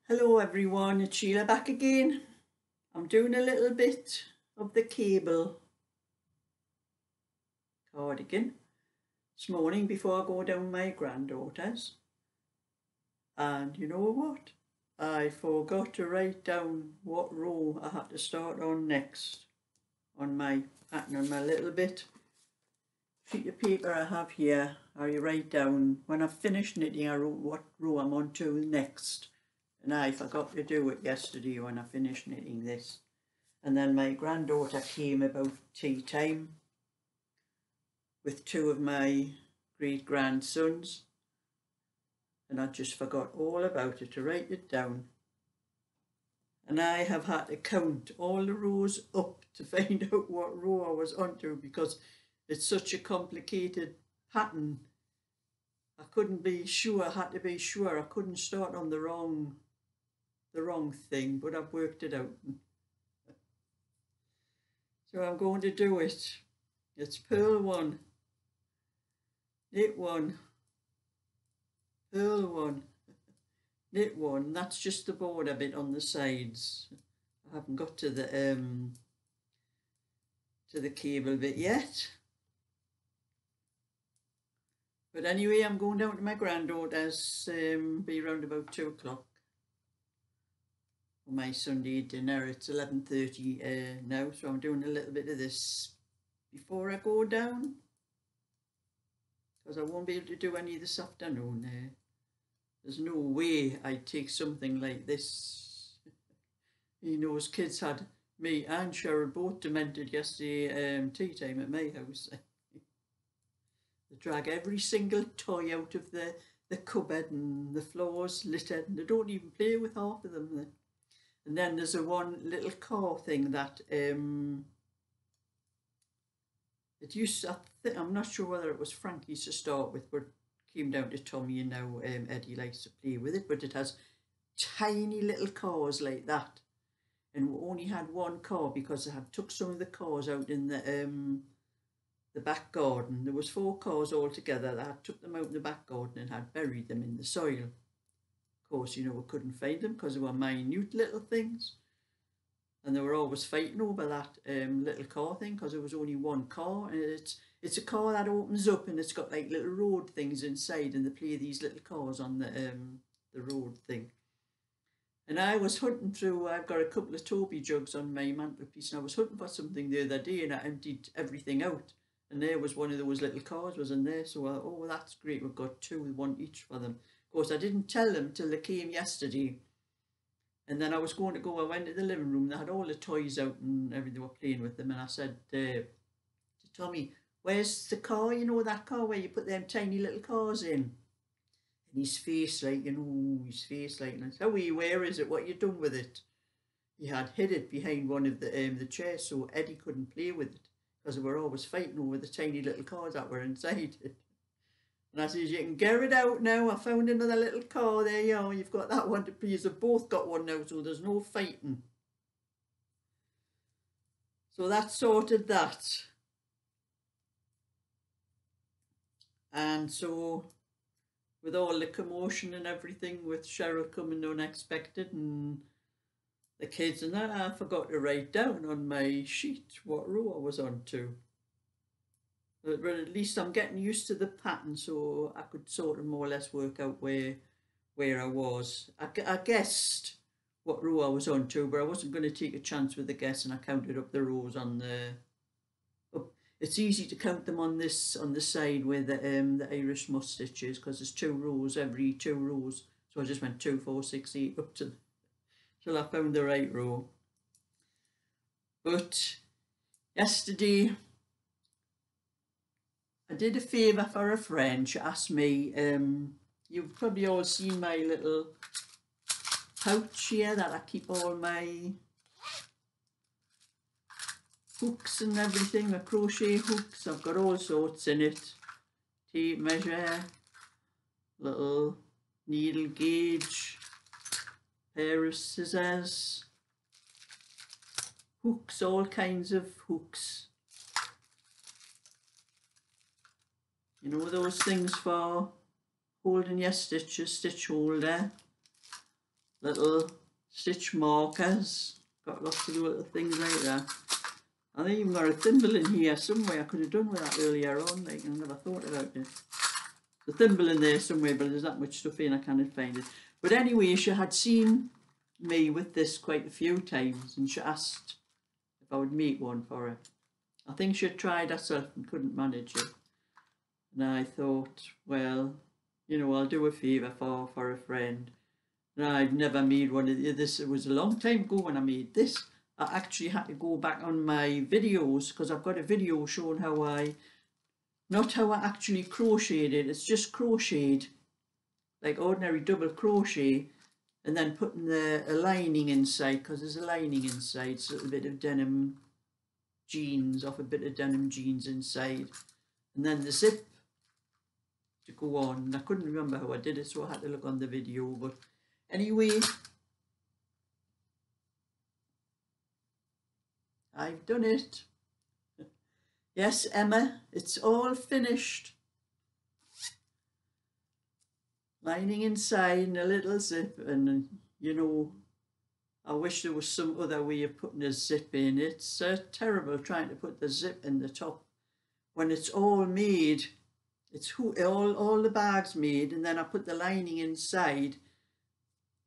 Hello everyone, it's Sheila back again. I'm doing a little bit of the cable cardigan this morning before I go down my granddaughter's. And you know what? I forgot to write down what row I had to start on next on my pattern, on my little bit sheet of paper I have here. I write down when I've finished knitting, I wrote what row I'm on to next. And I forgot to do it yesterday when I finished knitting this. And then my granddaughter came about tea time with two of my great grandsons, and I just forgot all about it to write it down. And I have had to count all the rows up to find out what row I was onto because it's such a complicated pattern. I couldn't be sure, I had to be sure I couldn't start on the wrong thing, but I've worked it out. So I'm going to do it. It's purl 1, knit 1, purl 1, knit 1. That's just the border bit on the sides. I haven't got to the cable bit yet. But anyway, I'm going down to my granddaughter's, be around about 2 o'clock. For my Sunday dinner. It's 11:30 now, so I'm doing a little bit of this before I go down because I won't be able to do any this afternoon. There's no way I'd take something like this. You know, as kids had me and Cheryl both demented yesterday tea time at my house. They drag every single toy out of the cupboard and the floor's littered and they don't even play with half of them. And then there's a one little car thing that it used to, I'm not sure whether it was Frankie's to start with, but came down to Tommy and now Eddie likes to play with it. But it has tiny little cars like that. And we only had one car because I had took some of the cars out in the back garden. There was 4 cars altogether that I took them out in the back garden and had buried them in the soil. Of course, you know, we couldn't find them because they were minute little things. And they were always fighting over that little car thing because there was only one car. And it's a car that opens up and it's got like little road things inside and they play these little cars on the road thing. And I was hunting through, I've got a couple of Toby jugs on my mantelpiece and I was hunting for something the other day and I emptied everything out. And there was one of those little cars was in there. So, oh, well, that's great. We've got 2, 1 each for them. Of course, I didn't tell them till they came yesterday. And then I was going to go, I went to the living room, they had all the toys out and everything, they were playing with them. And I said to Tommy, where's the car, you know, that car where you put them tiny little cars in? And his face like, and I said, oh, where is it? What you done with it? He had hid it behind one of the chairs so Eddie couldn't play with it because they were always fighting over the tiny little cars that were inside it. And I says, you can get it out now. I found another little car. There you are. You've got that one to play. You've both got one now, so there's no fighting. So that sorted that. And so with all the commotion and everything, with Cheryl coming unexpected and the kids and that, I forgot to write down on my sheet what row I was on to. But at least I'm getting used to the pattern so I could sort of more or less work out where I was. I guessed what row I was on to, but I wasn't going to take a chance with the guess and I counted up the rows on the... It's easy to count them on the side where the Irish must stitches because there's 2 rows every 2 rows. So I just went 2, 4, 6, 8 up to till I found the right row. But yesterday I did a favour for a friend. She asked me, you've probably all seen my little pouch here that I keep all my hooks and everything, my crochet hooks. I've got all sorts in it. Tape measure, little needle gauge, pair of scissors, hooks, all kinds of hooks. You know, those things for holding your stitches, stitch holder, little stitch markers. Got lots of little things like that. I think even got a thimble in here somewhere. I could have done with that earlier on, like I never thought about it. The thimble in there somewhere, but there's that much stuff in I can't find it. But anyway, she had seen me with this quite a few times, and she asked if I would make one for her. I think she had tried herself and couldn't manage it. And I thought, well, you know, I'll do a favour for a friend. And I'd never made one of this. It was a long time ago when I made this. I actually had to go back on my videos because I've got a video showing how I, not how I actually crocheted it, it's just crocheted, like ordinary double crochet, and then putting a lining inside, because there's a lining inside. It's a little bit of denim jeans, off a bit of denim jeans inside, and then the zip to go on. And I couldn't remember how I did it, so I had to look on the video. But anyway, I've done it. Yes, Emma, it's all finished. Lining inside and a little zip, and you know, I wish there was some other way of putting a zip in. It's terrible trying to put the zip in the top when it's all made. It's all the bags made, and then I put the lining inside.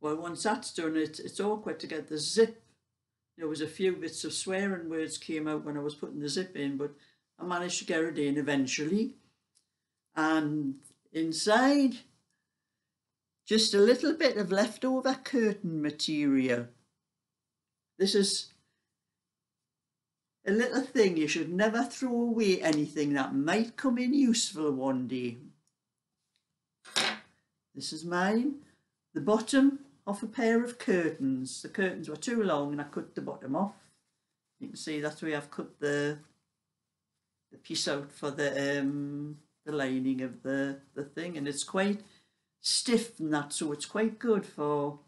Well, once that's done, it's awkward to get the zip. There was a few bits of swearing words came out when I was putting the zip in, but I managed to get it in eventually. And inside, just a little bit of leftover curtain material. This is a little thing. You should never throw away anything that might come in useful one day. This is mine. The bottom of a pair of curtains. The curtains were too long and I cut the bottom off. You can see that's where I've cut the piece out for the lining of the thing, and it's quite stiff and that, so it's quite good for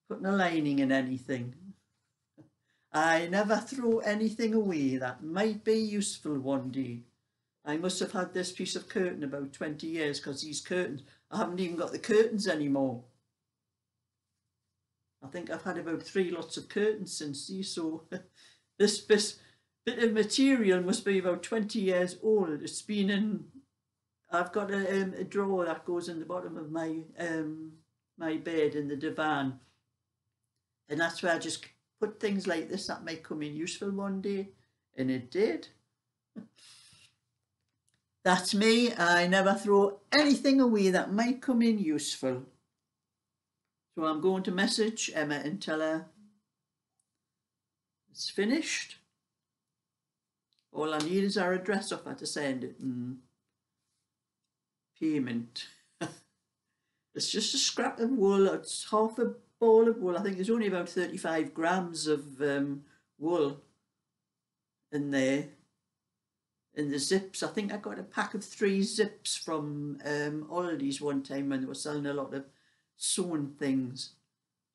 putting a lining in anything. I never throw anything away that might be useful one day. I must have had this piece of curtain about 20 years, because these curtains, I haven't even got the curtains anymore. I think I've had about 3 lots of curtains since these, so this bit of material must be about 20 years old. It's been in, I've got a drawer that goes in the bottom of my my bed in the divan, and that's where I just put things like this that might come in useful one day, and it did. That's me. I never throw anything away that might come in useful. So I'm going to message Emma and tell her it's finished. All I need is her address of her to send it and payment. It's just a scrap of wool. It's half a ball of wool. I think there's only about 35 grams of wool in there. In the zips, I think I got a pack of 3 zips from Aldi's one time when they were selling a lot of sewn things.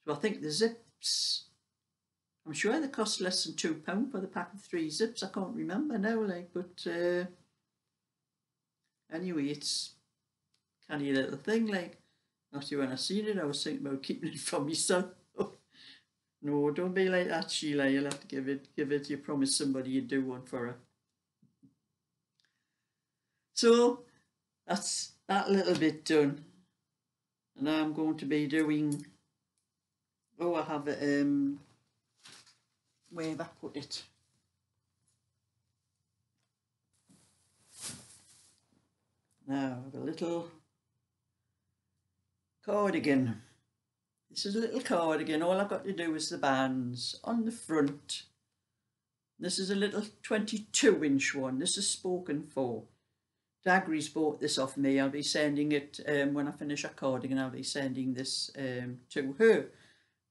So I think the zips, I'm sure they cost less than £2 for the pack of 3 zips. I can't remember now, like, but anyway, it's a canny little thing, like. After when I seen it, I was thinking about keeping it for myself. No, don't be like that, Sheila. You'll have to give it. You promised somebody you'd do one for her. So that's that little bit done. And now I'm going to be doing, oh, I have it, where have I put it? Now I have a little cardigan. This is a little cardigan. All I've got to do is the bands on the front. This is a little 22-inch one. This is spoken for. Dagry's bought this off me. I'll be sending it when I finish a cardigan. I'll be sending this to her.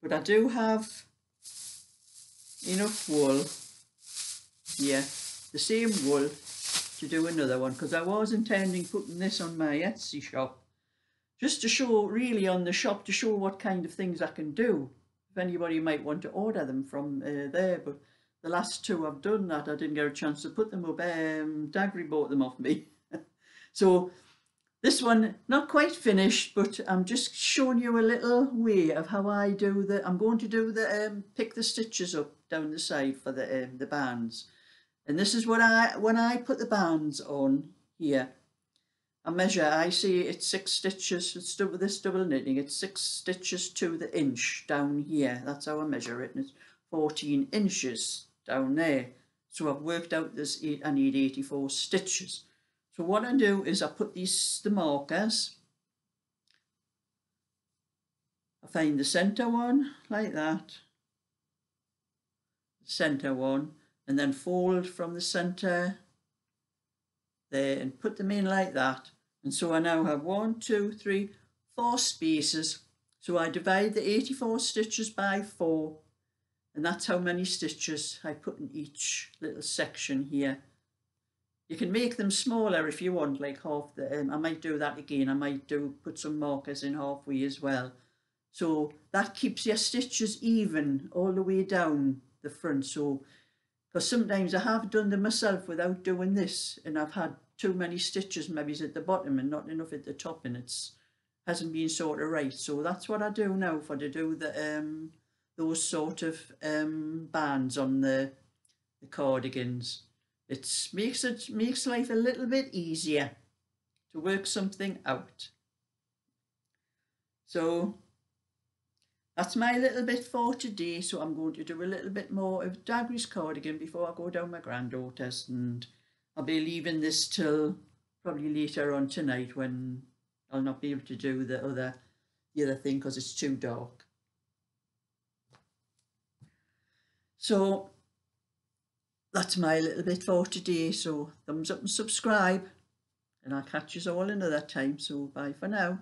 But I do have enough wool here, the same wool, to do another one, because I was intending putting this on my Etsy shop, just to show, really on the shop, to show what kind of things I can do, if anybody might want to order them from there. But the last 2 I've done that, I didn't get a chance to put them up. Dagry bought them off me. So This one, not quite finished, but I'm just showing you a little way of how I do I'm going to do pick the stitches up down the side for the bands. And this is when I put the bands on here, I measure, I see it's 6 stitches, it's with this double knitting, it's 6 stitches to the inch down here. That's how I measure it, and it's 14 inches down there. So I've worked out I need 84 stitches. So what I do is I put the markers, I find the centre one like that, the centre one, and then fold from the centre there and put them in like that. And so I now have 1, 2, 3, 4 spaces. So I divide the 84 stitches by 4, and that's how many stitches I put in each little section here. You can make them smaller if you want, like half the, I might do that again. I might put some markers in halfway as well. So that keeps your stitches even all the way down the front. So, because sometimes I have done them myself without doing this, and I've had too many stitches maybe at the bottom and not enough at the top, and it's hasn't been sort of right. So that's what I do now to do those sort of bands on the cardigans. It makes life a little bit easier to work something out. So that's my little bit for today. So I'm going to do a little bit more of Dagry's cardigan before I go down my granddaughter's, and I'll be leaving this till probably later on tonight when I'll not be able to do the other thing because it's too dark. So that's my little bit for today. So thumbs up and subscribe, and I'll catch you all another time. So bye for now.